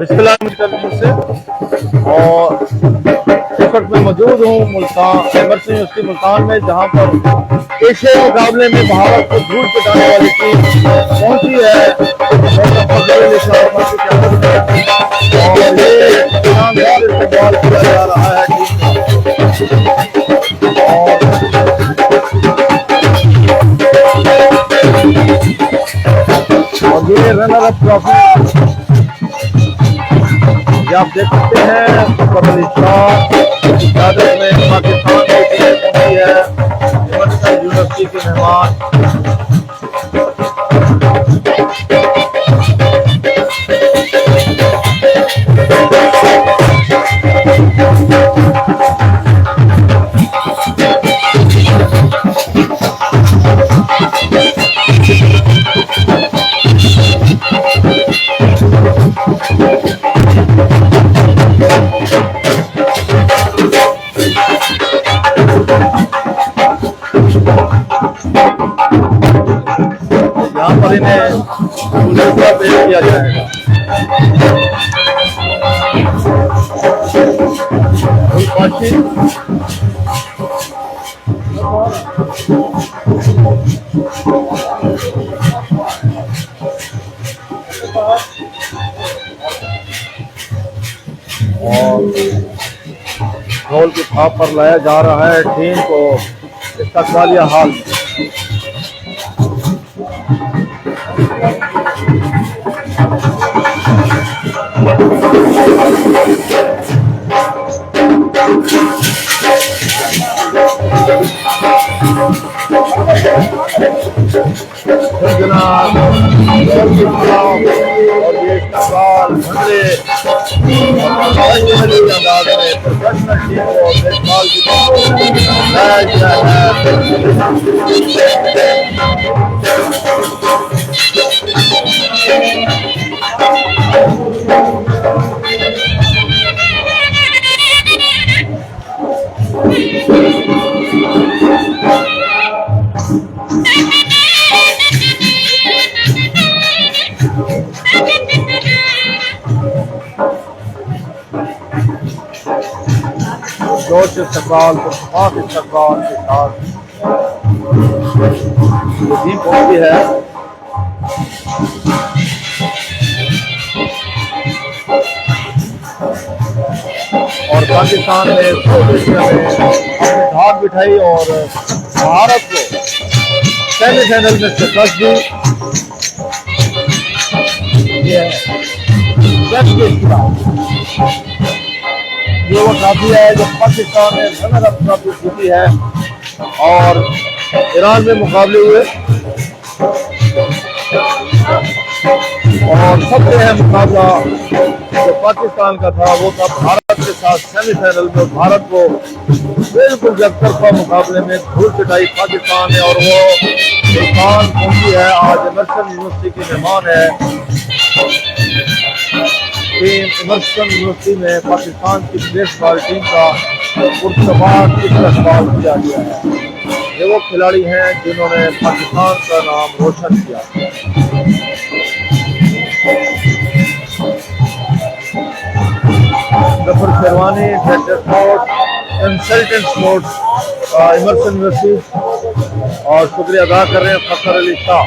बिस्मिल्लाह से और इस वक्त मैं मौजूद हूँ मुल्तान एमरसन यूनिवर्सिटी मुल्तान में, जहाँ पर एशियाई मुकाबले में भारत को धूल पिटाने वाली टीम पहुंची है और ये शानदार इस्तेमाल किया जा रहा है और ये रनर अप ट्रॉफी ये आप देख सकते हैं क्यादत में पाकिस्तान की टीम पहुंची है एमरसन यूनिवर्सिटी के मेहमान। यहाँ पर इन्हें पेश किया जाएगा। और ढोल की थाप पर लाया जा रहा है टीम को इस्तकबालिया हाल। जोश इस्तकबाल के साथ ये टीम पहुंची है। और पाकिस्तान ने अपनी धाक बिठाई और भारत को सेमीफाइनल में शिकस्त दी। ये वो ट्रॉफी है जो पाकिस्तान ने रनर अप ट्रॉफी जीती है और ईरान में मुकाबले हुए और सबसे अहम मुकाबला जो पाकिस्तान का था वो था भारत के साथ सेमीफाइनल में। भारत को बिल्कुल एकतरफा मुकाबले में धूल पिटाई पाकिस्तान ने और वो मुल्तान पहुंची है। आज एमरसन यूनिवर्सिटी की मेहमान है टीम। एमरसन यूनिवर्सिटी में पाकिस्तान की बेसबॉल टीम का पुरस्कार इस्तेमाल किया गया है। ये वो खिलाड़ी हैं जिन्होंने पाकिस्तान का नाम रोशन किया। Zafar Sherwani director sports consultant sports Emerson University और शुक्रिया अदा कर रहे हैं Fakhar Ali Shah.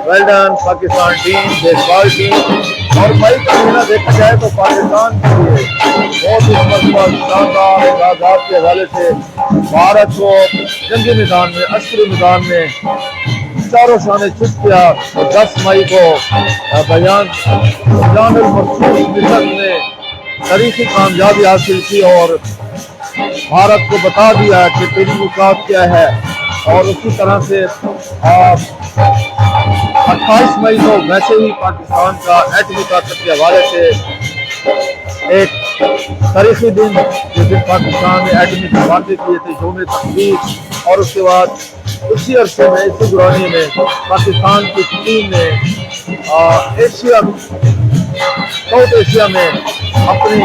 Well done Pakistan team, baseball team. और भाई का महीना देखा जाए तो पाकिस्तान के लिए बहुत ही शानदार आगाज के हवाले से भारत को जंगी मैदान में अस्करी मैदान में चारों शाने चुप किया। 10 मई को बयान ने तारीखी कामयाबी हासिल की और भारत को बता दिया कि तेरी औकात क्या है। और उसी तरह से 28 मई को वैसे ही पाकिस्तान का एटमी ताकत के हवाले से एक तारीखी दिन जिस दिन पाकिस्तान ने एटमी धमाके किए थे यौम तकदीर। और उसके बाद उसी अरसे में इसी दौरानी में पाकिस्तान की टीम ने एशिया, साउथ एशिया में अपनी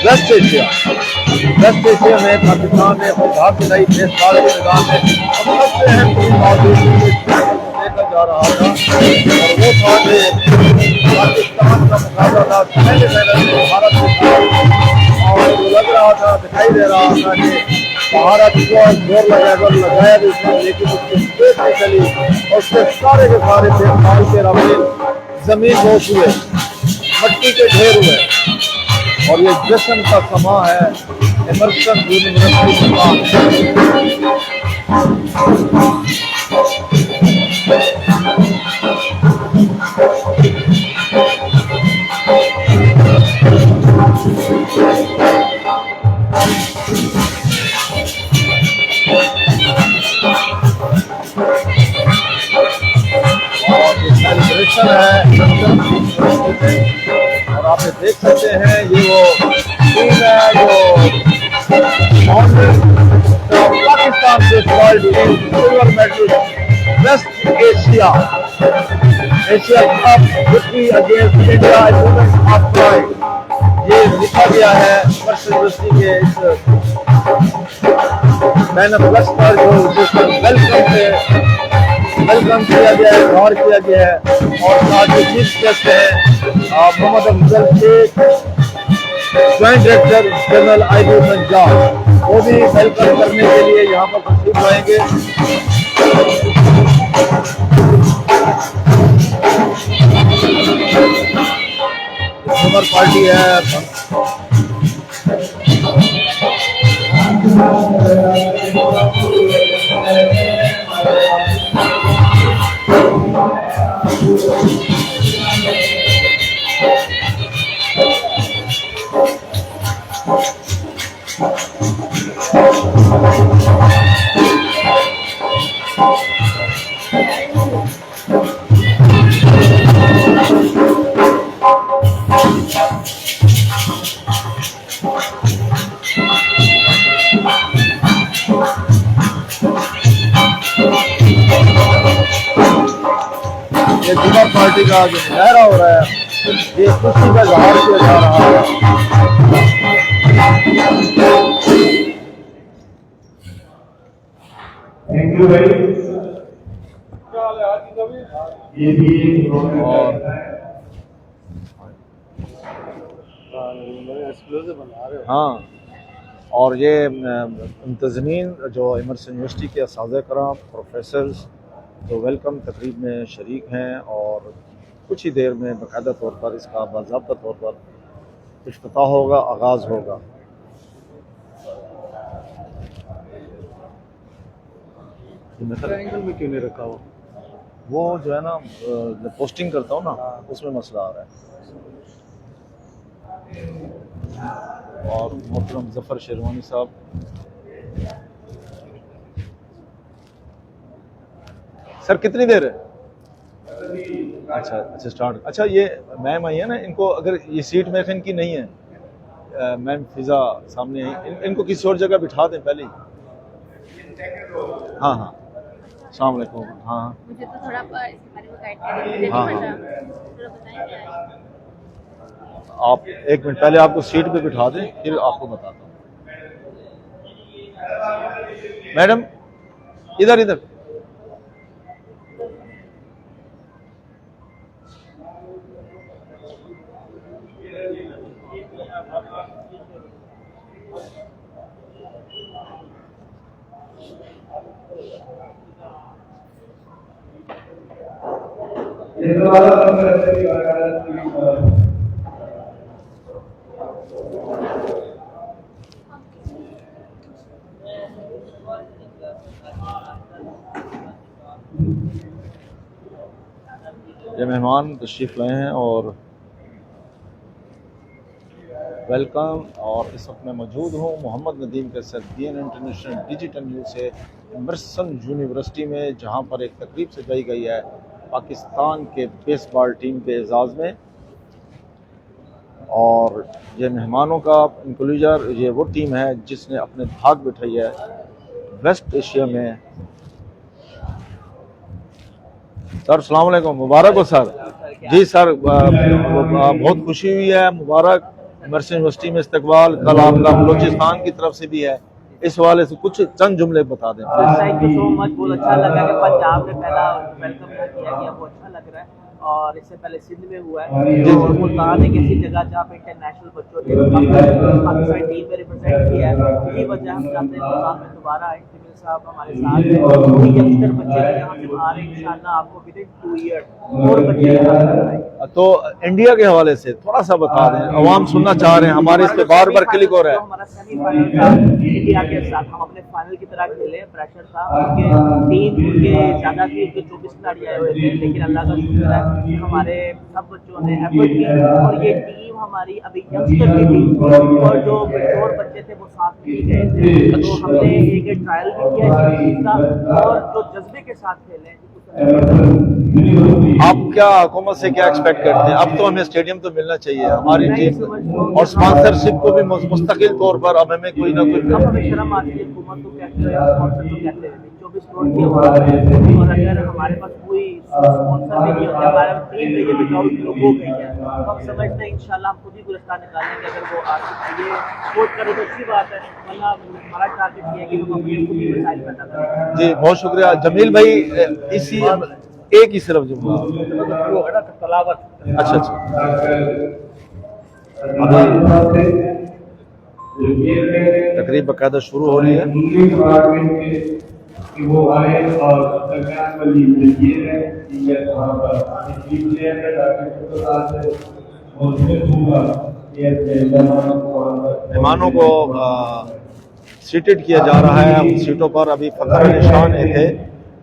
वेस्ट एशिया में पाकिस्तान ने अपनी धाक बनाई बेसबॉल के मैदान में। अब सबसे अहम चीज मौजूद देखा जा रहा था और वो था कि पाकिस्तान का मुकाबला था पहले मैदान में भारत के साथ, और लग रहा था, दिखाई दे रहा था कि भारत को जोर लगाया भी था, लेकिन उसकी स्पेस नहीं चली और उसके सारे के सारे बेसबॉल के रवैये जमीन बोझ हुए, मट्टी के ढेर हुए। और ये जश्न का समा है, एमर्सन यूनिवर्सिटी का। और ये सेलिब्रेशन है और आप ये देख सकते हैं, ये वो टीम है जो पाकिस्तान से world silver medalist West Asia cup victory against India women of pride, ये लिखा गया है एमर्सन यूनिवर्सिटी के इस बैनर पर जो वेलकम किया गया है, गौर किया गया है। और साथ ही चीफ गेस्ट हैं Mohammad Afzal Sheikh, joint director general IB Punjab, वो भी वेलकम करने के लिए यहाँ पर तशरीफ लाएंगे। नंबर पार्टी है। ये जुमा पार्टी का जो मुजाहरा हो रहा है, ये खुशी का इजहार किया जा रहा है। थैंक यू भाई। ये भी हाँ, और ये मुंतज़मीन जो एमर्सन यूनिवर्सिटी के असातिज़ा कराम, प्रोफेसर्स जो वेलकम तकरीब में शरीक हैं और कुछ ही देर में बाकायदा तौर पर इसका बाज़ाब्ता तौर पर इफ्तिताह होगा, आगाज़ होगा। एंगल में क्यों नहीं रखा हुआ? वो जो है ना, पोस्टिंग करता हूँ ना, उसमें मसला आ रहा है। और मोहतरम ज़फ़र शेरवानी साहब, सर कितनी देर है? अच्छा स्टार्ट। अच्छा, ये मैम आई है ना, इनको अगर ये सीट मेरे ख्याल इनकी नहीं है, मैम फिजा सामने आई, इनको किसी और जगह बिठा दें पहले ही। हाँ, अस्सलाम वालेकुम। हाँ, मुझे तो थोड़ा इसके बारे में गाइड करिए, हाँ, मुझे नहीं पता, थोड़ा बताएंगे। आप एक मिनट पहले आपको सीट पे बिठा दें, फिर आपको बताता हूँ। मैडम इधर ये दोबारा करते हैं। ये मेहमान तशरीफ़ लाए हैं और वेलकम। और इस वक्त मैं मौजूद हूँ मोहम्मद नदीम के साथ DN इंटरनेशनल डिजिटल न्यूज़ से एमर्सन यूनिवर्सिटी में, जहाँ पर एक तकरीब सजाई गई है पाकिस्तान के बेसबॉल टीम के एजाज़ में। और ये मेहमानों का इंक्लूजर, ये वो टीम है जिसने अपने धाक बिठाई है वेस्ट एशिया में सर सलाम अलैकुम, मुबारक हो सर। जी सर, बहुत खुशी हुई है, मुबारक। मर्सी यूनिवर्सिटी में इस्तकबाल कल आपका बलूचिस्तान की तरफ से भी है, इस हवाले से कुछ चंद जुमले बता दें please. Thank you so much. बहुत अच्छा लगा कि पंजाब में पहला वेलकम किया गया, वो अच्छा लग रहा है। और इससे पहले सिंध में हुआ है, जी, और मुल्तान एक ऐसी जगह जहाँ पे इंटरनेशनल बच्चों ने पाकिस्तान टीम में रिप्रेजेंट किया है। यही वजह हम चाहते हैं मुल्तान में दोबारा आए। जमील साहब हमारे साथ हैं, वही यंगस्टर बच्चे भी यहाँ से आ रहे हैं। इंशाल्लाह आपको विद इन 2 ईयर और बच्चे यहाँ से आएंगे। तो इंडिया के हवाले से थोड़ा सा बता दें, अवाम सुनना चाह रहे हैं, हमारे इस पे बार बार क्लिक हो रहा है। हमारा सेमीफाइनल था इंडिया के साथ, हम अपने फाइनल की तरह खेले, प्रेशर था, उनके टीम उनके ज्यादा थी, उनके 24 खिलाड़ी आए हुए थे, लेकिन अल्लाह का शुक्र है कि हमारे सब बच्चों ने एफर्ट की। और ये टीम हमारी अभी यंगस्टर की थी, और जो और बच्चे थे वो साथ नहीं गए थे, तो हमने एक ट्रायल भी किया इस चीज का, और जो जज्बे के साथ खेले। आप क्या हुकूमत से क्या एक्सपेक्ट करते हैं? अब तो हमें स्टेडियम तो मिलना चाहिए हमारी टीम, और स्पॉन्सरशिप को भी मुस्तकिल तौर पर अब हमें कोई ना कोई। अब हमें शर्म आती है, हुकूमत को कहते हैं, स्पॉन्सर को कहते हैं। 24 करोड़ की आवाज़ है, और अगर हमारे पास कोई स्पॉन्सर भी नहीं होता, हमारे टीम में ये विदाउट लोगो गई है, तो हम समझते हैं इंशाल्लाह हम खुद ही गुलिस्तान निकालेंगे। अगर वो आर्थिक ये सपोर्ट करे तो अच्छी बात है, वरना हमारा टारगेट ये है कि हम अपने खुद ही वसाइल पैदा करें। जी बहुत शुक्रिया जमील भाई। इसी एक ही सिर्फ जुमला। अच्छा अच्छा, तकरीब बाकायदा शुरू हो रही है। कि वो आए और दरमियान वाली ये है कि ये वहाँ पर टीम प्लेयर है डॉक्टर के साथ और फिर दूंगा ये मेहमानों को सीटेड किया जा रहा है। उन सीटों पर अभी फखर अली शाह ने थे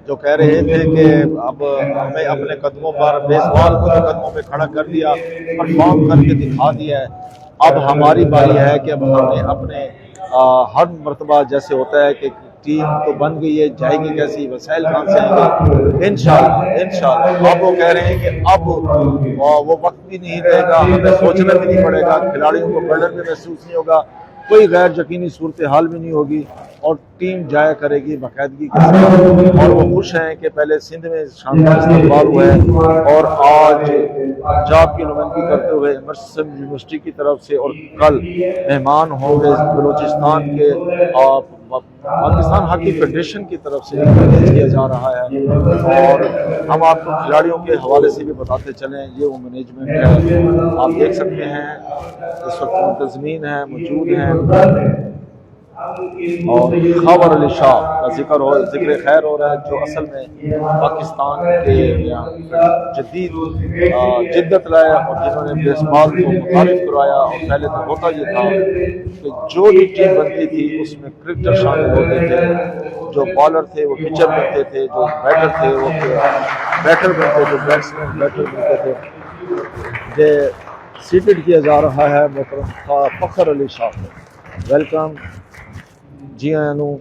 जो कह रहे थे कि अब हमें अपने कदमों पर, बेसबॉल को तो कदमों पे खड़ा कर दिया, परफॉर्म करके दिखा दिया है। अब हमारी बारी है कि अब हमें अपने हर मरतबा जैसे होता है कि टीम तो बन गई है, जाएगी कैसी, वसाइल कहाँ से आएंगे? इंशाल्लाह। अब वो कह रहे हैं कि अब वो वक्त भी नहीं रहेगा, हमें सोचना भी नहीं पड़ेगा, खिलाड़ियों को बर्डन भी महसूस नहीं होगा, कोई गैर यकीनी सूरत हाल भी नहीं होगी, और टीम जाया करेगी बाकायदगी के साथ। और वो खुश हैं कि पहले सिंध में शानदार इस्तेमाल हुआ है, और आज पंजाब की नुमाइंदगी करते हुए मर्सी यूनिवर्सिटी की तरफ से, और कल मेहमान होंगे बलूचिस्तान के पाकिस्तान हॉकी फेडरेशन की तरफ से किया जा रहा है। और हम आपको खिलाड़ियों के हवाले से भी बताते चलें, ये वो मैनेजमेंट है, आप देख सकते हैं इस वक्त मुंतजमीन है, मौजूद हैं। और खबर अली शाह का जिक्र खैर हो रहा है, जो असल में पाकिस्तान के जदीद जिद्दत लाया और जिन्होंने बेसबॉल को मुतारिफ कराया। और पहले तो होता ये था कि जो भी टीम बनती थी उसमें क्रिकेटर शामिल होते थे, जो बॉलर थे वो पिचर बनते थे, जो बैटर थे वो बैटर बनते थे, बैट्समैन बैटर बनते थे। ये सीटेड किया जा रहा है मोहतरम फखर अली शाह को। वेलकम जी आनू।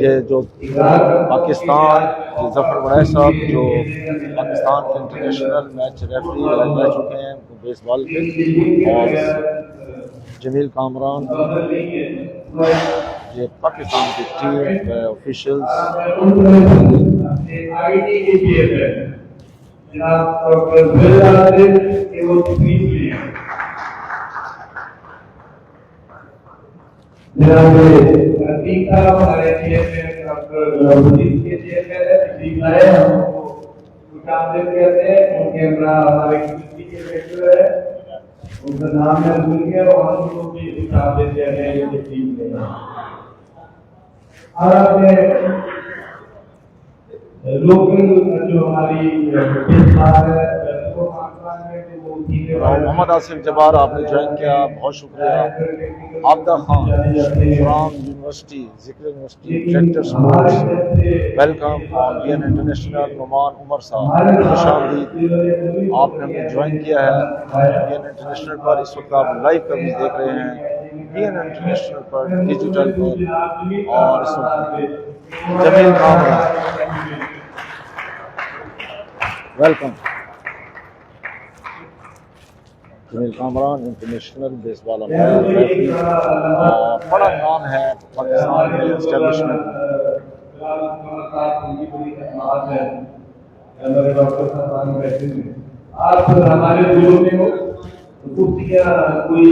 ये जो पाकिस्तान जफर बड़ाई साहब जो पाकिस्तान के इंटरनेशनल मैच रेफरी रह चुके हैं बेसबॉल के, और जमील कामरान, ये पाकिस्तान की टीम ऑफिशियल्स। उनका नाम है भूल गया, और उनको भी हिसाब देते हैं ये टीम में। और आपने लोकल जो हमारी मोहम्मद आसिफ जबार आपने ज्वाइन किया, बहुत शुक्रिया। आबदा खान फ्रॉम यूनिवर्सिटी जिक्र यूनिवर्सिटी डायरेक्टर स्पोर्ट्स, वेलकम। और बीएन इंटरनेशनल नुमान उमर साहब, खुशामदीद, आपने हमें ज्वाइन किया है बीएन इंटरनेशनल पर। इस वक्त आप लाइव कवरेज देख रहे हैं बीएन इंटरनेशनल पर, डिजिटल पर। और इस वक्त Jameel Kamran, welcome. Jameel Kamran international baseball umpire referee और बड़ा नाम है पाकिस्तान के एस्टेब्लिशमेंट। डॉक्टर साहब बैठे हैं, आप हमारे दिलों में हो कुर्सियां कोई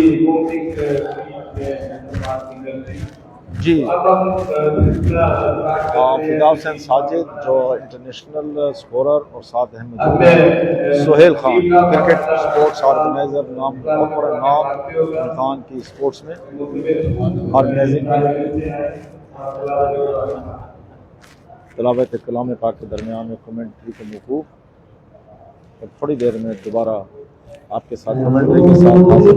जी अब हम फिदा हुसैन साजिद जो इंटरनेशनल स्कोरर और साथ हैं मुझे Suhail Khan cricket sports organiser, नाम बहुत बड़ा नाम खान की स्पोर्ट्स में ऑर्गेनाइजिंग में। तिलावत कलाम पाक के दरमियान में कमेंट्री के मौकूफ, और थोड़ी देर में दोबारा आपके साथ कमेंट्री के साथ हाजिर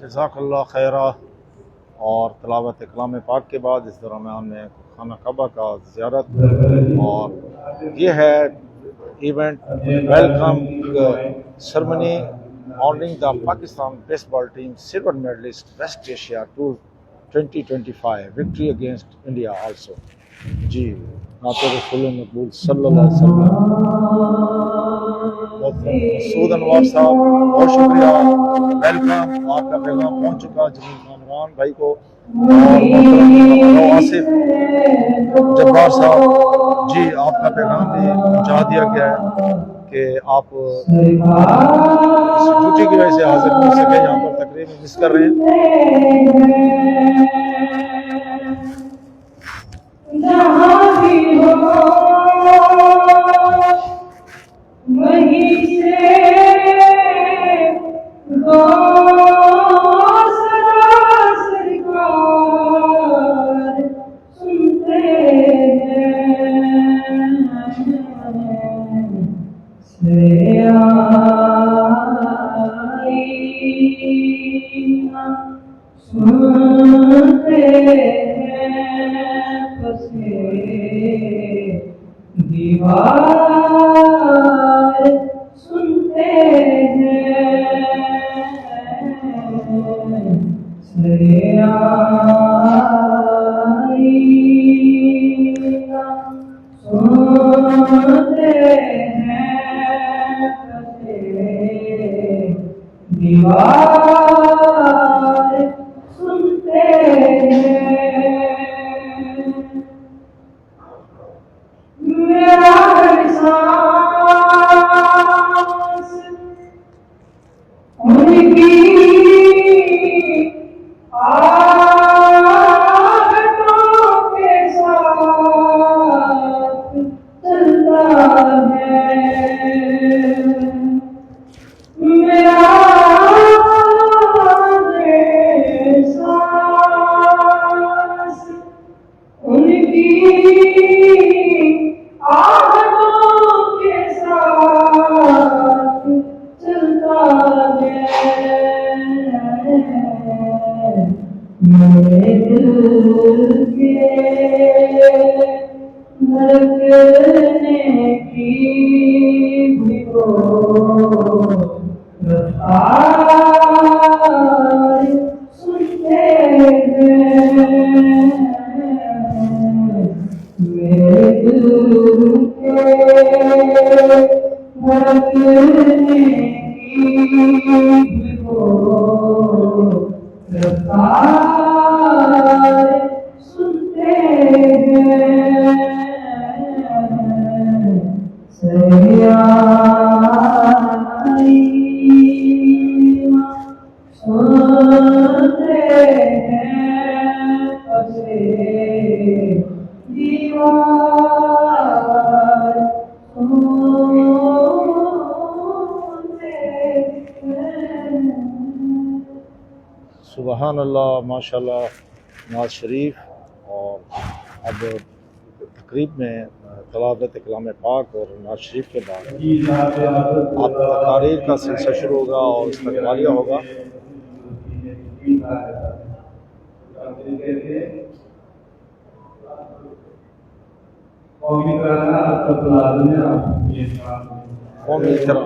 जज़ाकल्लाह खैरा। और तलावत कलाम पाक के बाद इस दरमियान में खाना काबा का ज़ियारत, और ये है event welcome ceremony honoring the Pakistan baseball team silver medalist West Asia tour 2025 victory against India also. जी नाते रसूल मकबूल सल्लल्लाहु अलैहि वसल्लम मसूद अनवर साहब बहुत शुक्रिया, वेलकम। आपका पैगाम पहुंच चुका जमील कामरान भाई को, और आसिफ जब्बार साहब जी आपका पैगाम भी पहुंचा दिया गया है कि आप ड्यूटी की वजह से हाजिर नहीं हो सके, यहाँ पर तकरीब मिस कर रहे हैं। वहीं से दीवार सुनते हैं सरियाईना सुनते हैं दीवार सुनते हैं मेरा एहसास उनकी आहटों के साथ चलता है मेरा एहसास उनकी आहटों के साथ चलता है मेरे दिल के धड़कने की भी वो रफ्तार सुनते हैं मेरे दिल के धड़कने की भी वो रफ्तार सुनते हैं सरियाईना सुनते हैं पसे दीवार सुनते हैं। सुबहान अल्लाह, माशाल्लाह, नवाज शरीफ। और अब तकरीब में तलावत कलाम पाक और नवाज शरीफ के बाद अब तकारीर का सिलसिला शुरू होगा और इस्तक़बालिया होगा। कौमी तरह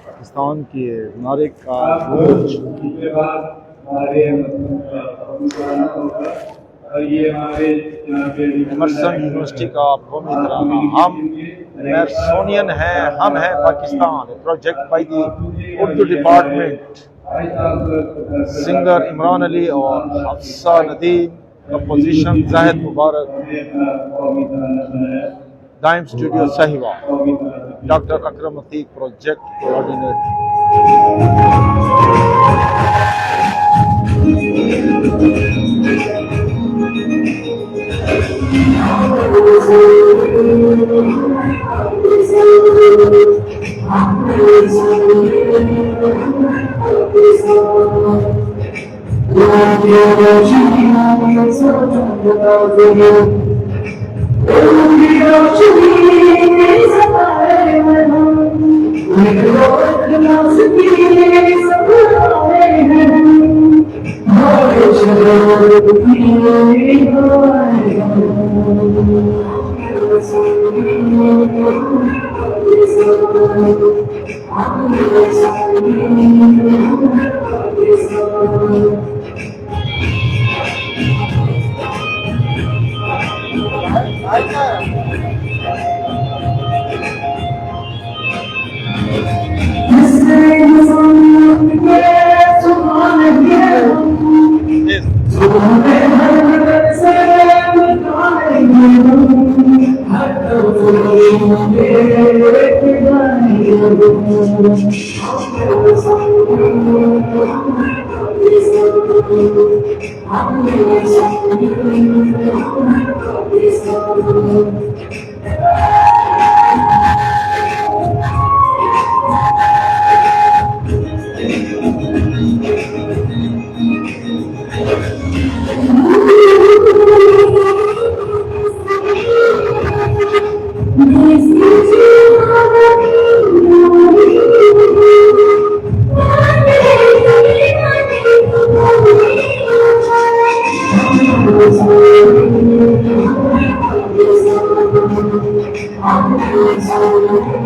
पाकिस्तान के नारे का बोझ एमर्सन यूनिवर्सिटी का कौमी तराना। हम एमर्सोनियन हैं, हम हैं Pakistan. Project by the Urdu department, singer Imran Ali और हफ्सा नदीम, कंपोजिशन जाहिद मुबारक, डाइम स्टूडियो साहिवाल, डॉक्टर अकरम अतीक प्रोजेक्ट कोऑर्डिनेटर। We're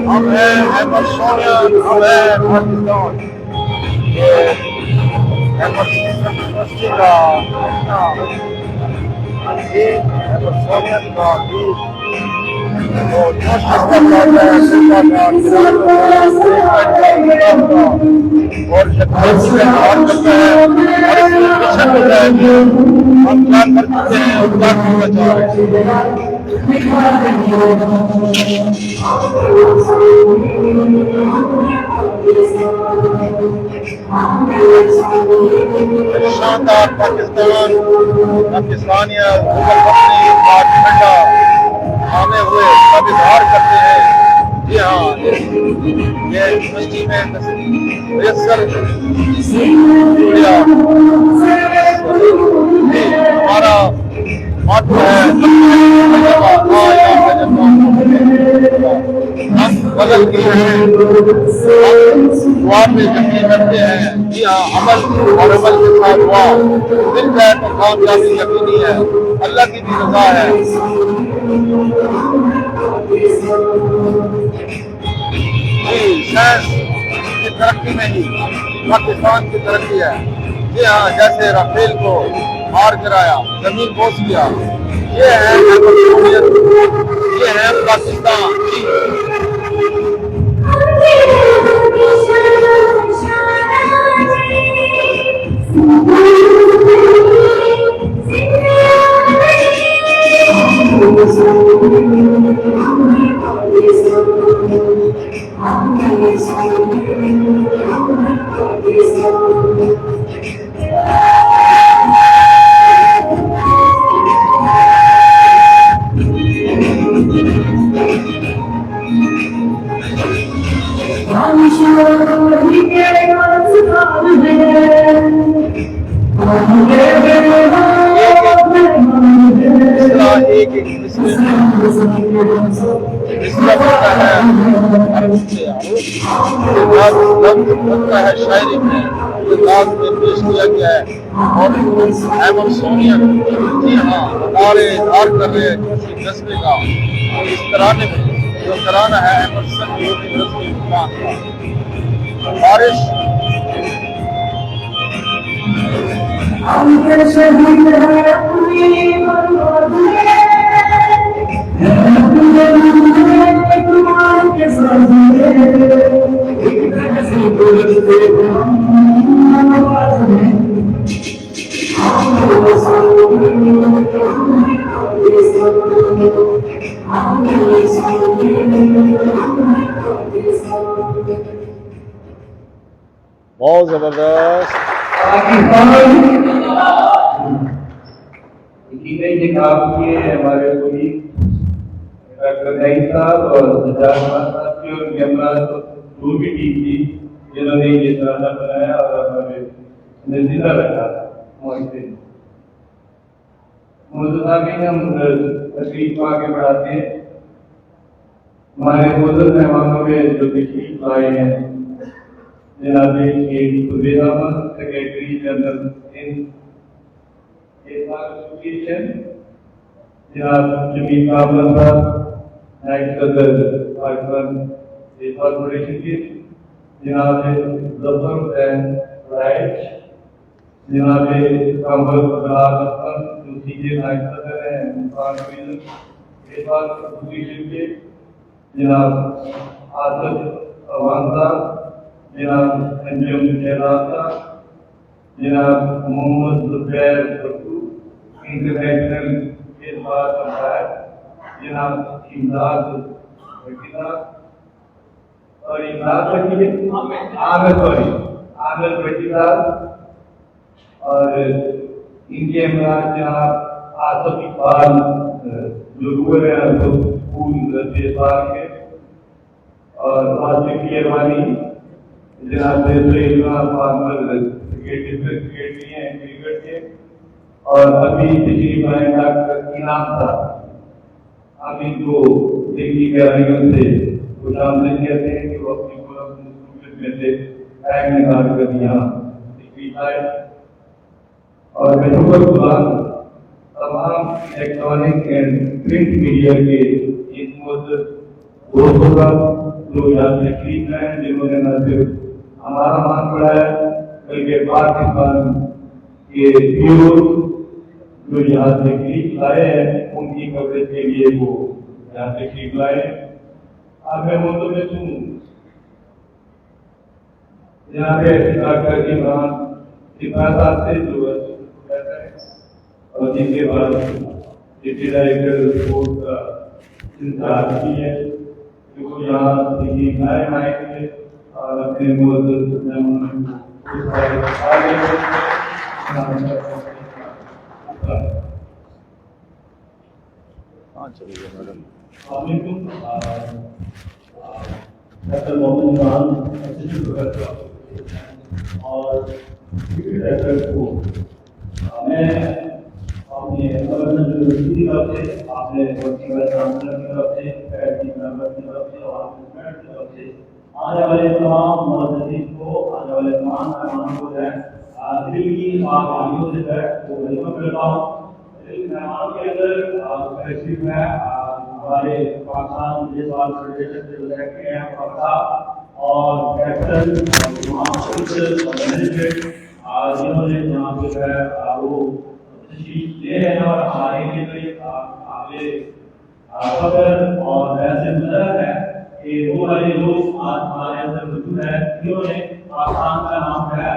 हम हैं अहमद सोनियत, हम हैं पाकिस्तान। ये अहमद यूनिवर्सिटी का अहमद सोनियत का और हम क्या कर सकते हैं और क्या करना चाह रहे हैं। शानदार पाकिस्तान, पाकिस्तानियत, गूगल कंपनी का झंडा थामे हुए सब इजहार करते हैं। जी हाँ, ये यूनिवर्सिटी में मुयस्सर हमारा मत है हम बदल के हैं, दुआ पे यकीन रखते हैं। जी हाँ, अमल और अमल के साथ दुआ मिल जाए तो कामयाबी यकीनी है, अल्लाह की भी रजा है। जी साइंस की तरक्की में ही पाकिस्तान की तरक्की है। जी हाँ, जैसे राफेल को मार गिराया, जमीन बोस किया, ये है ये है पाकिस्तान। है शायरी में अंदाज में पेश किया गया है और अहमद सोनियत जी हाँ नारे धार कर रहे हैं किसी जज्बे का। इस तराने में जो तराना है अहमद सन यूनिवर्सिटी का बारिश बहुत जबरदस्त। हमारे कोई डॉक्टर साहब और जो भी टीम थी जिन्होंने ये सराहना बनाया और हमें जिंदा रखा हम तकलीफ को आगे बढ़ाते हैं। हमारे बुजुर्ग मेहमानों में जो तशरीफ आए हैं जनाब Sheikh Zubair Ahmed, secretary general in association, जनाब जमील काबल साहब, नायब सदर पाकिस्तान कॉर्पोरेशन के, जनाब जफर हुसैन राइट, जनाब कमल बलाल दूसरी के नायब सदर हैं एसोसिएशन के, जनाब आसिफ अवान साहब, जनाब अंजुम शहजाद साहब, जनाब मोहम्मद जुबैर बट्टू, इंटरनेशनल इस बार पंचायत, जनाब इमदाद भट्टी साहब और इमदाद भट्टी आमिर भट्टी साहब और इनके हमरा जनाब आसिफ इकबाल जो हुए हैं तो स्कूल से बाहर के, और आसिफ येरवानी जनाब फार्मर सेक्रेटरी हैं क्रिकेट के, और अभी तशरीफ लाए डॉक्टर इनाम साहब। हम इनको दिल्ली के आयोजन से कुछ आमदन कहते हैं कि वो अपनी स्टूडेंट में से टैग निकाल कर यहाँ तशरीफ लाए, और मैं शुक्रगुजार तमाम इलेक्ट्रॉनिक एंड प्रिंट मीडिया के इस दोस्तों का जो यहाँ तशरीफ लाए, जिन्होंने न सिर्फ हमारा मान बढ़ाया बल्कि पाकिस्तान के ब्यूरो जो यहाँ तशरीफ लाए हैं उनकी कवरेज के लिए वो यहाँ तशरीफ लाए। अब मैं मुद्दों में सुनूं यहाँ पे डॉक्टर इमरान साहब से जो और जिनके बाद डिप्टी डायरेक्टर स्पोर्ट्स का इंतजार भी है जो यहाँ तशरीफ लाए थे और अपने चलिए madam. Doctor Mohammad Imran assistant professor और डिप्टी डायरेक्टर को मैं अपने यूनिवर्सिटी की तरफ से, आपने वर्किंग वाइस चांसलर की तरफ से, फैकल्टी मेंबर की तरफ से और स्टूडेंट की तरफ से आने वाले तमाम मुअज़्ज़िज़ीन को, आने वाले तमाम मेहमानों को दिल की आवाज़ों से वो वेलकम करता हूँ। मेहमानों के अंदर तशरीफ है हमारे पाकिस्तान जिस बार फेडरेशन के सेक्रेटरी हैं साहब और कैप्टन और मैनेजमेंट जिन्होंने यहाँ पे है वो तशरीफ ले रहे हैं और हमारे लिए आगे खबर और ऐसे नजर है कि वो वाले लोग आज हमारे अंदर मौजूद है जिन्होंने पाकिस्तान का नाम है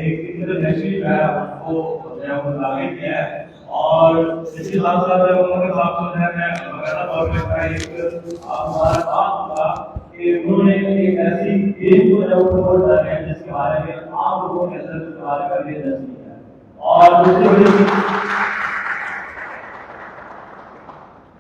एक इंटरनेशनल है उनको आगे किया है, और इसके साथ साथ उन्होंने बात सुना है मैं वगैरह तौर पर एक हमारा काम था कि उन्होंने एक ऐसी गेम को जब प्रमोट कर रहे हैं जिसके बारे में आम लोगों के अंदर उसके बारे में अवेयरनेस नहीं है,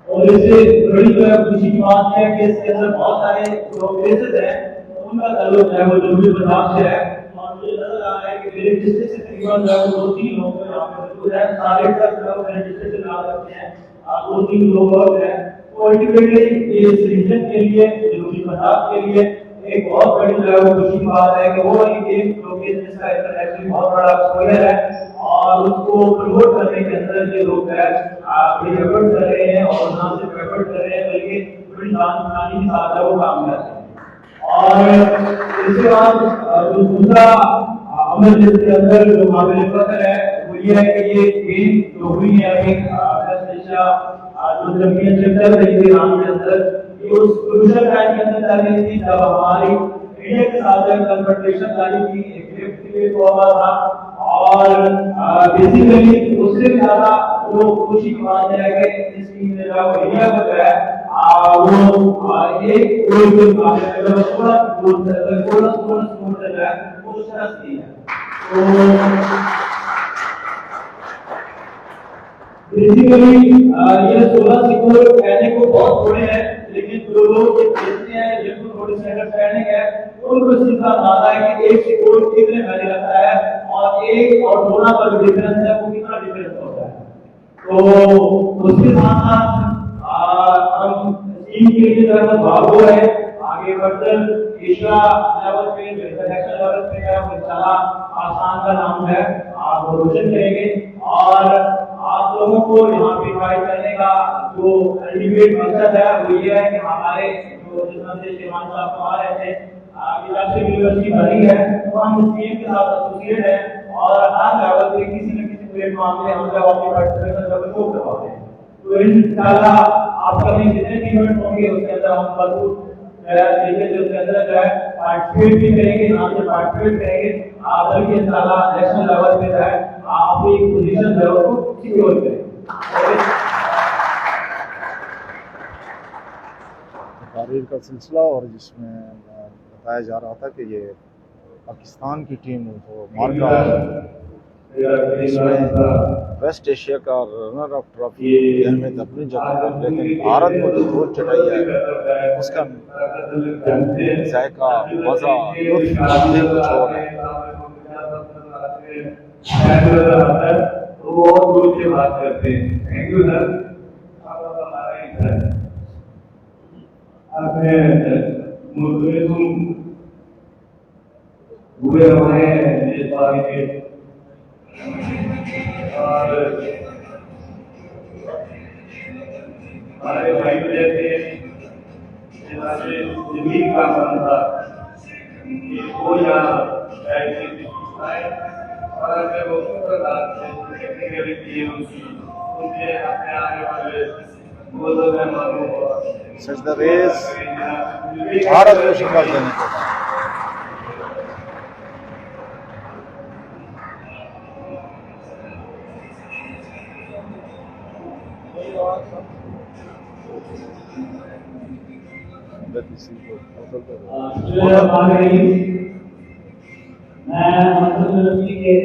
और इससे बड़ी खुशी की बात है कि इसके अंदर बहुत सारे प्रोग्रेसेस हैं उनका ताल्लुक है वो जरूरी पंजाब से है, और मुझे नजर आ रहा है कि मेरे डिस्ट्रिक्ट से तकरीबन 2-3 लोग यहाँ पे मौजूद हैं, सारे तक मेरे डिस्ट्रिक्ट से नाम रखते हैं 2-3 लोग और हैं, तो अल्टीमेटली इस रीजन के लिए जरूरी पंजाब के लिए एक बहुत बड़ी खुशी की बात है कि वो वाली गेम जो कि जिसका इंटरनेशनल बहुत बड़ा एक्सपोजर है और उसको प्रमोट करने के अंदर ये लोग है एफर्ट कर रहे हैं, और ना सिर्फ एफर्ट कर रहे हैं बल्कि बड़ी जानकारी के साथ वो काम कर रहे हैं। और इसके बाद जो दूसरा अमल जिसके अंदर जो काबिल फख्र है वो ये है कि ये गेम जो हुई है अभी जो चैंपियनशिप चल रही थी ईरान के अंदर, ये उस क्रूशियल टाइम के अंदर चल रही थी जब हमारी इंडिया के साथ कन्फ्रंटेशन जारी थी, एक क्रिकेट हुआ था, और बेसिकली उससे ज्यादा जो खुशी की बात है कि इस टीम ने जो इंडिया को जो है वो एक गोल के मुकाबले में 16 गोल से जो है वो शिकस्त दी है। तो बेसिकली ये 16 स्कोर कहने को बहुत थोड़े हैं, लेकिन जो लोग ये देखते हैं जिनको थोड़ी सी अंडरस्टैंडिंग है उनको सीधा आता है कि एक स्कोर कितने मैंने रखा है और एक और 16 पर डिफरेंस है वो कितना डिफरेंस होता है। तो उसके साथ साथ हम टीम के लिए भागो है आगे आगे बढ़कर एशिया लेवल पे इंटरनेशनल लेवल पे है वो इंशाल्लाह पाकिस्तान का नाम है आप रोशन करेंगे और आप लोगों को यहाँ पे गाइड करने का जो अल्टीमेट मकसद है वो ये है कि हमारे जो जिसमें शिवान साहब कमा रहे थे यूनिवर्सिटी बनी है तो हम इस टीम के साथ एसोसिएट है और हर लेवल पे किसी न किसी प्लेट मामले हम लोग अपनी पार्टिसिपेशन लेवल को करवाते हैं। तो इंशाल्लाह अपकमिंग जितने भी इवेंट होंगे उसके अंदर हम भरपूर तरीके से उसके अंदर जो है पार्टिसिपेट भी करेंगे, नाम से पार्टिसिपेट करेंगे आप बल्कि इंशाल्लाह नेशनल लेवल पे जो है आप एक पोजीशन लेवल को सिक्योर करें। तकारीर का सिलसिला और जिसमें बताया जा रहा था कि ये पाकिस्तान की टीम को मार्का इसमें वेस्ट एशिया का रनर अप ट्रॉफी में अपनी जगह पर, लेकिन भारत को जो चोट चढ़ाई है उसका जायका मजा कुछ और है। तो वो दूर से बात करते हैं। Thank you sir. आपने मुझे तुम हुए हमारे इस बार के और हमारे भाई जैसे जिंदगी का मन था कि वो यहाँ और अगर वो टेक्निकलिटी उनके अपने आने वाले वो तो मैं मानूंगा Such the race भारत को शिकस्त देने को मैं यूनिवर्सिटी के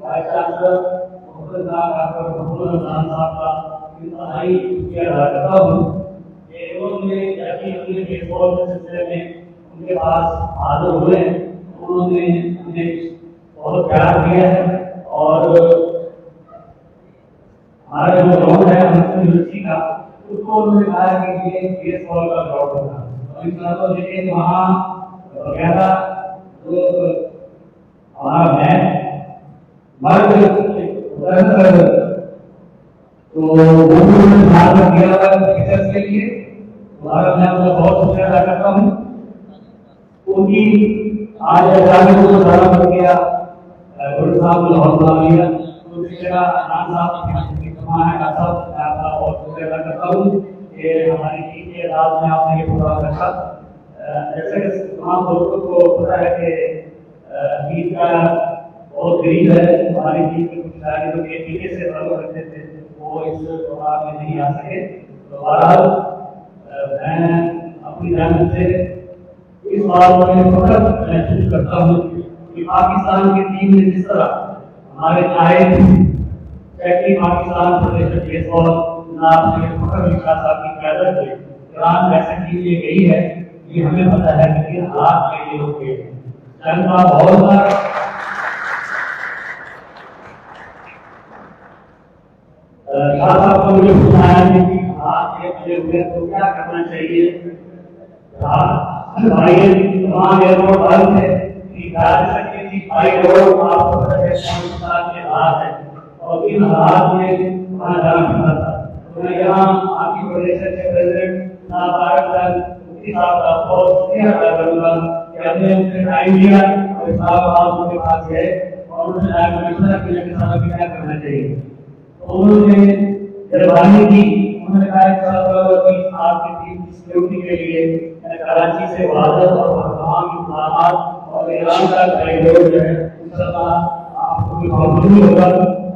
वाइस चांसलर डॉक्टर साहब का पढ़ाई किया करता हूँ। उन्होंने जैसे अपने बेसबॉल के सिलसिले में उनके पास हाजिर हुए उन्होंने मुझे बहुत प्यार दिया है और हमारा जो ग्राउंड है यूनिवर्सिटी का उसको उन्होंने कहा कि ये बेसबॉल का ग्राउंड होगा और इस तरह तो देखिए वहाँ वगैरह जो हमारा मैच मर्द तो वो भी उन्होंने ध्यान रख दिया टीचर्स के लिए और मैं उनका बहुत शुक्रिया अदा करता हूँ। उनकी आज अचानक को सारा कर गया गुरु साहब ने हौसला लिया तो मेरा नाम साहब है साहब मैं आपका बहुत शुक्रिया अदा करता हूँ कि हमारी टीम के राज में आपने ये प्रोग्राम रखा। जैसे कि तमाम दोस्तों को पता है कि ईद का बहुत गरीब है हमारी टीम के कुछ खिलाड़ी जो के से ताल्लुक रखते थे वो इस प्रोग्राम में नहीं आ सके। तो बहरहाल मैं अपनी जानिब से इस बात में फख्र महसूस करता हूँ कि पाकिस्तान की टीम ने जिस तरह हमारे नायब सेक्रेटरी पाकिस्तान प्रदेश बेसबॉल जनाब फख्र विकास साहब की क़यादत में ईरान जैसे टीम ये गई है ये हमें पता है कि किन हालात में ये लोग गए हैं। जंग का बहुत बार साहब को मुझे सुनाया कि आप एक मुझे तो क्या करना चाहिए। भाई तमाम एयरपोर्ट बंद है कि राज्य सकते थी भाई लोग आपको पाकिस्तान के हालात है और इन हालात में वहाँ जाना पड़ता था। तो मैं यहाँ आपकी फेडरेशन के प्रेसिडेंट साहब का बहुत शुक्रिया अदा करूँगा कि हमने उनसे टाइम दिया और साहब आप उनके पास गए और उन्होंने कमिश्नर के साथ क्या करना चाहिए। उन्होंने मेहरबानी की उन्होंने कहा कि आपकी टीम सिक्योरिटी के लिए कराची से वादत और तमाम इस्लामाबाद और ईरान का कॉरिडोर जो है इंशाल्लाह आपको कोई प्रॉब्लम नहीं होगा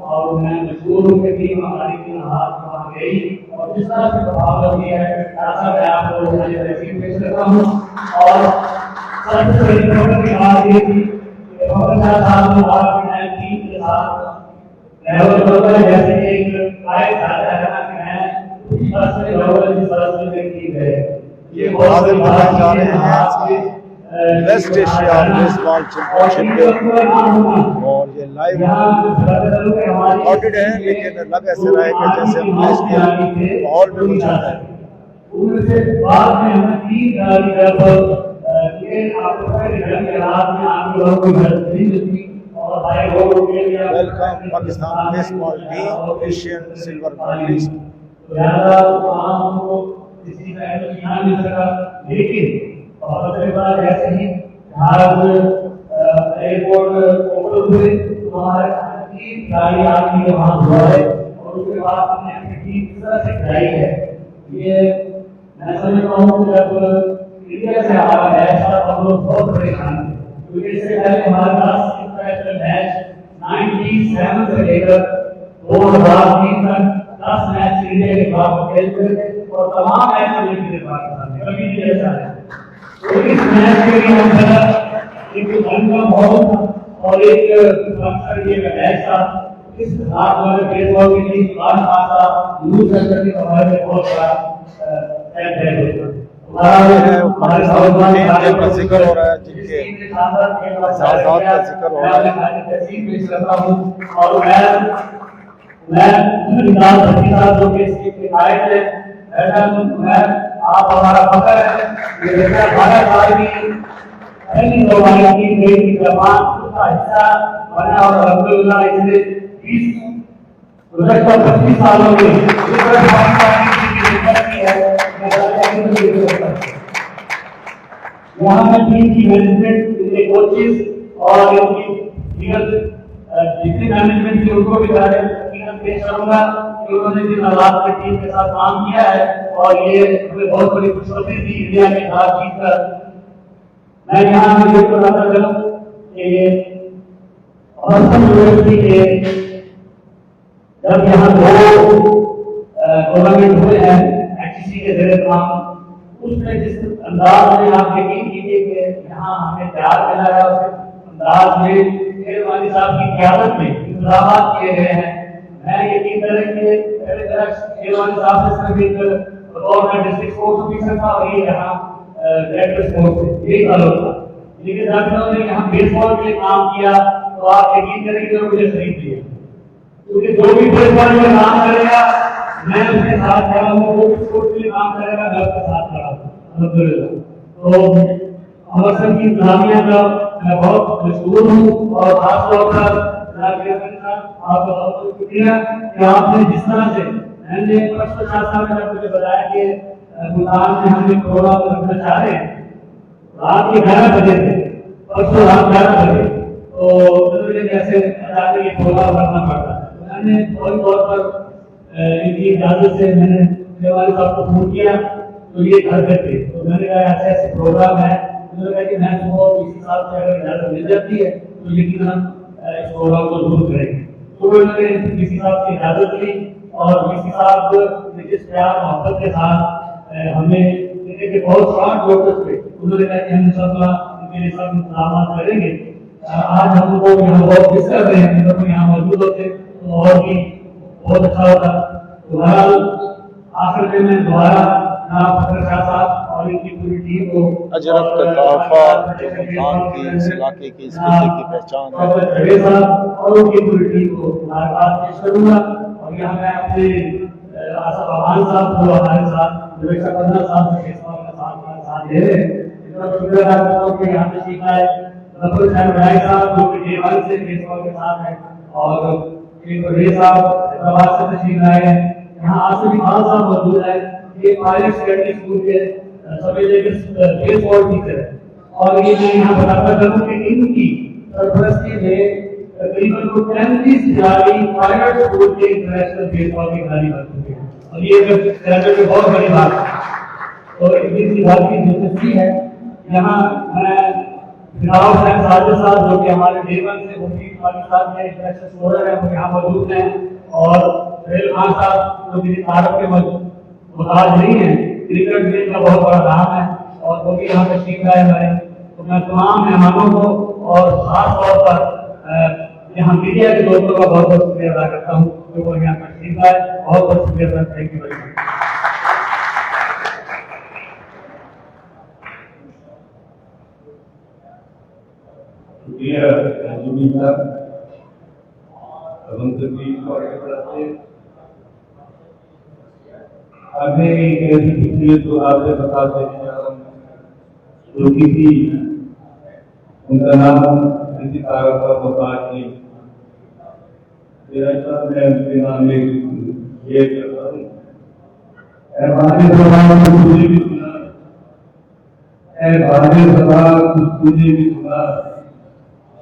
और मैं मजबूर हूँ कि टीम हमारी टीम हाथ वहाँ गई और जिस तरह से प्रभाव लगी है ऐसा मैं आपको तहसील पेश करता हूँ। और सबसे बड़ी प्रॉब्लम की बात ये थी कि साहब ने भारत की टीम के साथ जैसे एक आए चाहता है ना कि मैं इस तरह से लोगों इस तरह से की गए ये बहुत बताए जा रहे हैं वेस्ट एशिया बेसबॉल चैंपियनशिप और ये लाइव रिकॉर्डेड है लेकिन लग ऐसे रहा है कि जैसे हम देश के माहौल में मौजूद है। उनमें से बाद में हमें 3 खिलाड़ी जब ये आपको रिजल्ट के रात में आप लोगों को हेल्प नहीं मिलती और भाई हो के लिए Welcome Pakistan baseball team, Asian silver medalist. तो यारा हमको किसी का ऐसा यहाँ मिल सका, लेकिन बहुत सारी बार ऐसे ही भारत एयरपोर्ट ओपन हुए तो हमारे 3 खिलाड़ी आदमी के वहाँ हुआ है और उसके बाद हमने अपनी टीम किस तरह से खिलाई है। ये मैं समझता हूँ कि जब इंडिया से हमारा मैच था हम लोग बहुत परेशान थे, क्योंकि इससे पहले हमारे पास इंटरनेशनल मैच 97 से लेकर 2003 तक 10 मैच इंडिया के खिलाफ खेल हुए थे और तमाम मैच हमने जीते पाकिस्तान में, कभी नहीं ऐसा है। तो इस मैच के लिए हम पहला एक ढंग का माहौल था और एक फंक्शन ये मैच था। इस हाथ वाले बेसबॉल के लिए बात आता यूज करके हमारे लिए बहुत बड़ा है। ये है पाकिस्तान की टीम जिनका जिक्र हो रहा है, जिनके एजाज़ात का जिक्र हो रहा है। और मैं जो कि इसके विधायक है, मैं आप हमारा फख्र है। ये बेटा 12 साल की पहली दौरान की देश की जवान उसका हिस्सा बना और अल्हम्दुलिल्लाह इसने 25 सालों में यहाँ में टीम की मैनेजमेंट, इनके कोचेस और इनकी जितने मैनेजमेंट थी उनको भी पेश करूंगा कि उन्होंने जिन हालात में टीम के साथ काम किया है और ये हमें बहुत बड़ी खुशखबरी दी इंडिया के साथ जीत कर। मैं यहाँ ये बताना चाहूँ कि यूनिवर्सिटी के जब यहाँ 2 टूर्नामेंट हुए हैं एचसीसी के जरिए तमाम, उसमें जिस अंदाज में आप यकीन कीजिए कि यहाँ हमें प्यार मिला है उस अंदाज में शेरवानी साहब की क़यादत में इंतजाम किए गए हैं। मैं यकीन करें कि शेरवानी साहब से सिर्फ एक बतौर में डिस्ट्रिक्ट स्पोर्ट्स ऑफिसर था और ये यहाँ डायरेक्टर स्पोर्ट्स थे, यही ताल्लुक था। लेकिन जब उन्होंने यहाँ बेसबॉल के लिए काम किया तो आप यकीन करेंगे कि मुझे खरीद लिया, क्योंकि जो भी बेसबॉल में काम करेगा मैं उसके साथ खड़ा हूँ, वो भी स्पोर्ट्स के लिए काम करेगा मैं उसके साथ खड़ा हूँ अल्हम्दुलिल्लाह। तो अमरसर की इंतजामिया का मैं बहुत मशहूर हूँ और खासतौर पर आपका बहुत शुक्रिया कि आपने जिस तरह से मैंने परसों शास्त्रा में मुझे बताया कि मुल्तान में हम एक प्रोग्राम रखना चाह रहे हैं, रात के 11 बजे थे, परसों रात 11 बजे, तो मुझे कैसे ये प्रोग्राम रखना पड़ता है। मैंने फौरी तौर पर इनकी इजाजत से मैंने शेरवानी साहब को फोन किया तो ये घर पे थे, तो मैंने कहा ऐसे ऐसे प्रोग्राम है, उन्होंने कहा कि मैं तुमको किसी साहब से अगर इजाजत मिल जाती है तो यकीन हम इस प्रोग्राम को जरूर करेंगे। तो उन्होंने किसी साहब की इजाजत ली और किसी साहब ने जिस प्यार मोहब्बत के साथ हमें बहुत शॉर्ट नोटिस पे उन्होंने कहा कि हम इंशाअल्लाह इनके लिए सब इंतजाम करेंगे। आज हम लोग यहाँ बहुत मिस कर रहे हैं, तो यहाँ मौजूद होते तो और भी बहुत अच्छा होता। तो आखिर में मैं दोबारा फखर शाह साहब और इनकी पूरी टीम को अजरक तोहफा जो मुल्तान की इस इलाके की इस खित्ते की पहचान है, और उनकी पूरी टीम को मुबारकबाद पेश करूंगा। और यहाँ मैं अपने आसफ अमान साहब को हमारे साथ साहब के साथ दे रहे हैं, इतना शुक्रिया अदा करता हूँ कि यहाँ पे सीखा है रफल साहब जो कि J1 से बेसबॉल के साथ है और साहब प्रवास से तशरीफ लाए हैं। यहाँ आसिफ इकबाल साहब मौजूद है, ये पायलट सेकेंडरी स्कूल के सभी बेसबॉल टीचर है और ये मैं यहाँ बताता चलूँ कि इनकी सरपरस्ती में तकरीबन 35 खिलाड़ी पायलट स्कूल के इंटरनेशनल बेसबॉल के खिलाड़ी बन चुके हैं और ये बहुत बड़ी बात है। तो इतनी बात की दिलचस्पी है। यहाँ मैं साहब जो कि हमारे J1 से पाकिस्तान में इंटरनेशनल स्कोरर है, वो यहाँ मौजूद हैं और रेल खान साहब जो किसी तारफ के मुताज नहीं है, क्रिकेट में का बहुत बड़ा नाम है और वो भी यहाँ तशरीफ लाए हमारे। तो मैं तमाम मेहमानों को और खास तौर पर यहाँ मीडिया के दोस्तों का बहुत बहुत शुक्रिया अदा करता हूँ जो वो यहाँ तशरीफ लाए, बहुत बहुत शुक्रिया sir, thank you very much. आगे एक ऐसी पिछले तो आपसे बताते हैं जो किसी उनका नाम किसी तारक का मुताज नहीं, मेरा मैं उनके नाम ये करता हूँ। भारतीय सभा तुझे भी सुना, भारतीय सभा तुझे भी सुना,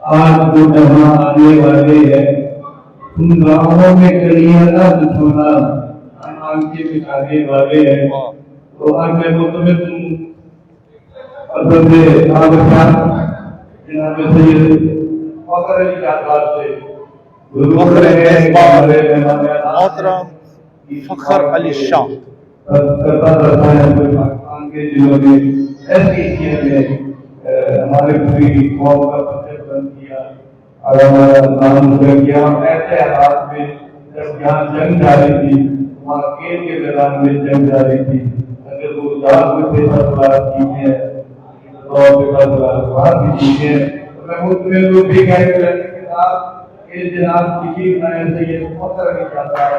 आज जो जहाँ आने वाले हैं तुम गाँवों में कलियां ना बिछोना, आंखें बिछाने वाले हैं। तो आज मैं तुम्हें मोहतरम फखर अली शाह पाकिस्तान के जिन्होंने हमारे पूरी कौम का प्रतिबंध किया और हमारा नाम किया। ऐसे हालात में जब यहाँ जंग जा रही थी, वहाँ खेल के मैदान में जंग जा रही थी, अगर वो 4 से 10 लाख चीजें 100 से 10 लाख की चीजें, तो मैं उसमें जो भी गाइड करने के साथ ये जनाब किसी नए से ये बहुत तरह की जाता है।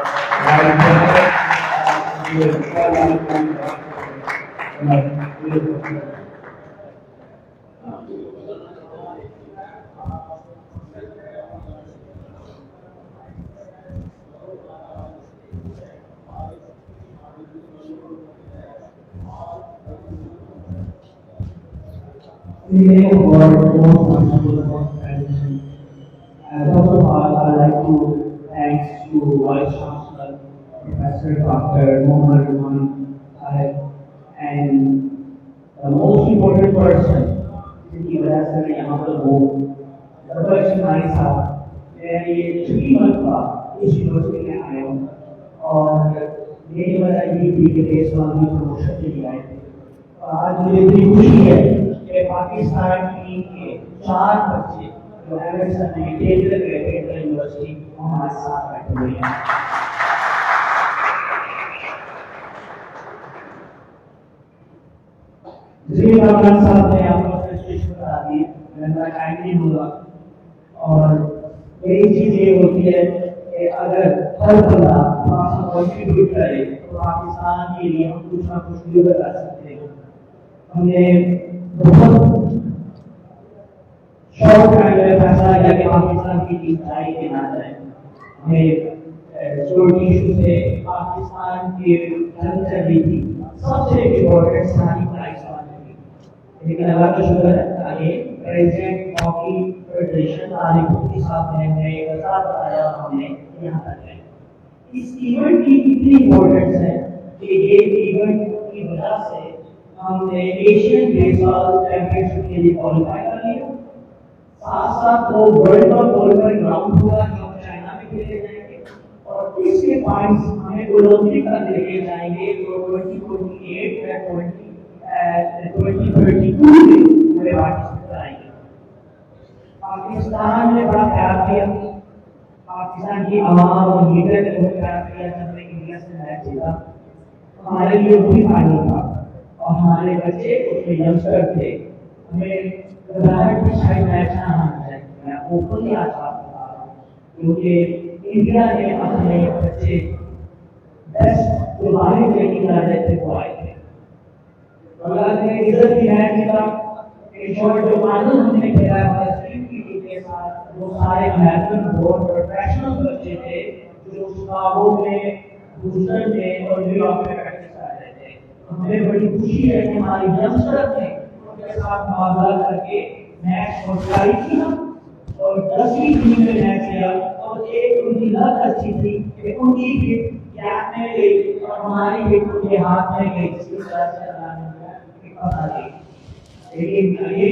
First of all, I'd like to thanks to Vice Chancellor Professor Dr. Mohammad Rizwan Sahib, and the most important person जिनकी वजह से मैं यहाँ पर हूँ, डॉक्टर शिमानी साहब। मैं ये 3 मंथ का इस यूनिवर्सिटी में आया हूँ और मेरी वजह ये थी कि देश वाली प्रमोशन के लिए आए थे। आज मुझे बड़ी खुशी है कि पाकिस्तान टीम के 4 बच्चे जो एमएसएन में टेलर ग्रेजुएट यूनिवर्सिटी हमारे साथ बैठे हुए हैं। जी रमजान साहब ने आपको रजिस्ट्रेशन करा दी, मैं टाइम नहीं होगा। और यही चीज ये होती है कि अगर हर बंदा थोड़ा सा कॉन्ट्रीब्यूट करे तो पाकिस्तान के लिए हम कुछ ना कुछ भी कर सकते हैं। हमने बहुत शॉर्ट टाइम में फैसला किया कि पाकिस्तान की टीम जाए कि ना जाए। हमें सिक्योरिटी इशू से पाकिस्तान की जंग चल रही थी, सबसे इम्पोर्टेंट सारी प्राइस वाली थी, लेकिन अल्लाह का शुक्र है आगे प्रेसिडेंट हॉकी फेडरेशन तारिक मुफ्ती साहब ने हमें एक वजह बताया, हमने यहाँ तक गए। इस इवेंट की इतनी इम्पोर्टेंस है कि ये इवेंट की वजह से हमने एशियन बेसबॉल चैंपियनशिप के लिए क्वालिफाई कर लिया। साथ वो वर्ल्ड कप गोल्डन ग्राउंड होगा जो चाइना में खेले जाएंगे और इसके पॉइंट्स हमें ओलंपिक तक लेके जाएंगे जो 2028 या 2032 में पूरे पाकिस्तान आएंगे। पाकिस्तान ने बड़ा प्यार किया, पाकिस्तान की आवाम और लीडर ने बहुत प्यार किया जब हमने इंडिया से मैच जीता। हमारे लिए वही फाइनल था और हमारे बच्चे उसमें यंगस्टर थे। हमें मैच ना होना चाहिए, मैं ओपनली आज बात कर रहा हूँ, क्योंकि इंडिया ने अपने बच्चे बेस्ट जो बाहरी ट्रेनिंग कर रहे थे वो आए थे। अल्लाह ने इज्जत की मैच जीता। शॉर्ट जो फाइनल हमने खेला टीम की टीम के साथ, वो सारे अमेरिकन बोर्ड प्रोफेशनल बच्चे थे जो शिकागो में, ह्यूस्टन में और न्यूयॉर्क में प्रैक्टिस कर रहे थे। हमें बड़ी खुशी है कि हमारी यंगस्टर ने उनके साथ मुकाबला करके मैच पहुंचाई थी और 10वीं टीम में मैच किया और एक उनकी लत अच्छी थी कि उनकी हिट गैप में गई और हमारी हिट उनके हाथ में गई, जिसकी वजह से पता नहीं। लेकिन ये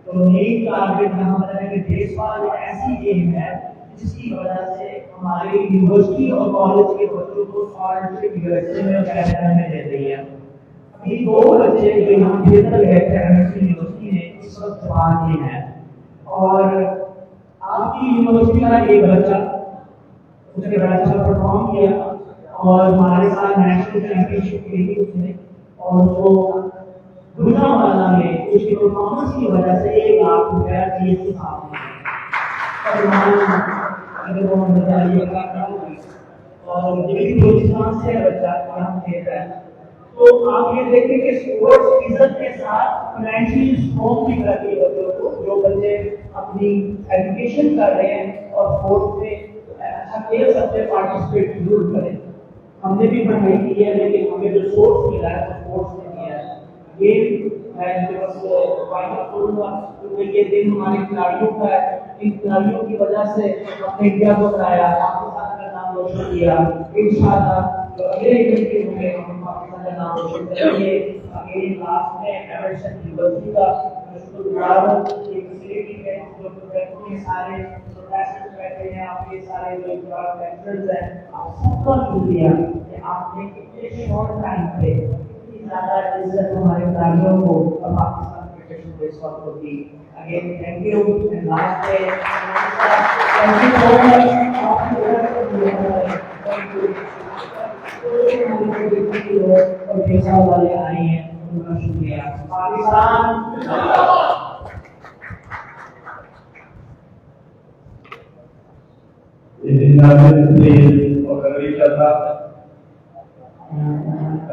तो मेन टारगेट यहाँ पर है कि बेसबॉल ऐसी गेम है जिसकी वजह से हमारी यूनिवर्सिटी और कॉलेज के बच्चों को स्कॉलरशिप यूएसए में और कनाडा में दे रही है। अभी 2 बच्चे जो यहाँ बेहतर गए थे एमएससी यूनिवर्सिटी में इस वक्त जवान ही हैं और आपकी यूनिवर्सिटी का एक बच्चा उसने बड़ा अच्छा परफॉर्म किया और हमारे साथ नेशनल चैंपियनशिप खेली उसने और वो गुजरांवाला में उसकी परफॉर्मेंस की वजह से 1 लाख रुपया जीएसटी साहब ने और अगर वो बताइएगा और ये भी बलूचिस्तान से है बच्चा यहाँ खेल रहा है। तो आप ये देखें कि स्पोर्ट्स इज्जत के साथ फाइनेंशियली स्ट्रॉन्ग भी करती है बच्चों को, जो बच्चे अपनी एजुकेशन कर रहे हैं और स्पोर्ट्स में अच्छा खेल सकते हैं, पार्टिसिपेट जरूर करें। हमने भी पढ़ाई की है, लेकिन हमें जो सोर्स मिला है वो स्पोर्ट्स में दिया है। ये मैं बस फाइनल करूँगा, क्योंकि ये दिन हमारे खिलाड़ियों का है। इन खिलाड़ियों की वजह से हमने इंडिया को बनाया, पाकिस्तान का नाम रोशन किया। इंशाल्लाह जो अगले इवेंट में हम पाकिस्तान का नाम रोशन करेंगे। अगले लास्ट में एमएसएन यूनिवर्सिटी का शुक्रगुजार हूँ, ये फैसिलिटी है जो इतने सारे प्रोफेसर बैठे हैं, आपके सारे जो लेक्चरर्स हैं, आप सबका शुक्रिया कि आपने इतने शॉर्ट टाइम पे इतनी ज़्यादा इज्जत हमारे खिलाड़ियों को और पाकिस्तान फेडरेशन को इस वक्त को दी। Again thank you and last day thank you so much. और पैसा वाले आए हैं, उनका शुक्रिया। पाकिस्तान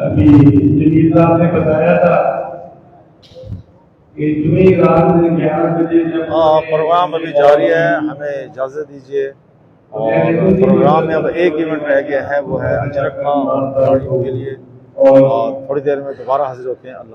अभी जमीर साहब ने बताया था कि जुमे रात 11 बजे जब प्रोग्राम अभी जारी है, हमें इजाज़त दीजिए। और प्रोग्राम में अब एक इवेंट रह गया है, वो है अजरक खिलाड़ियों के लिए, और थोड़ी देर में दोबारा हाजिर होते हैं। अल्लाह।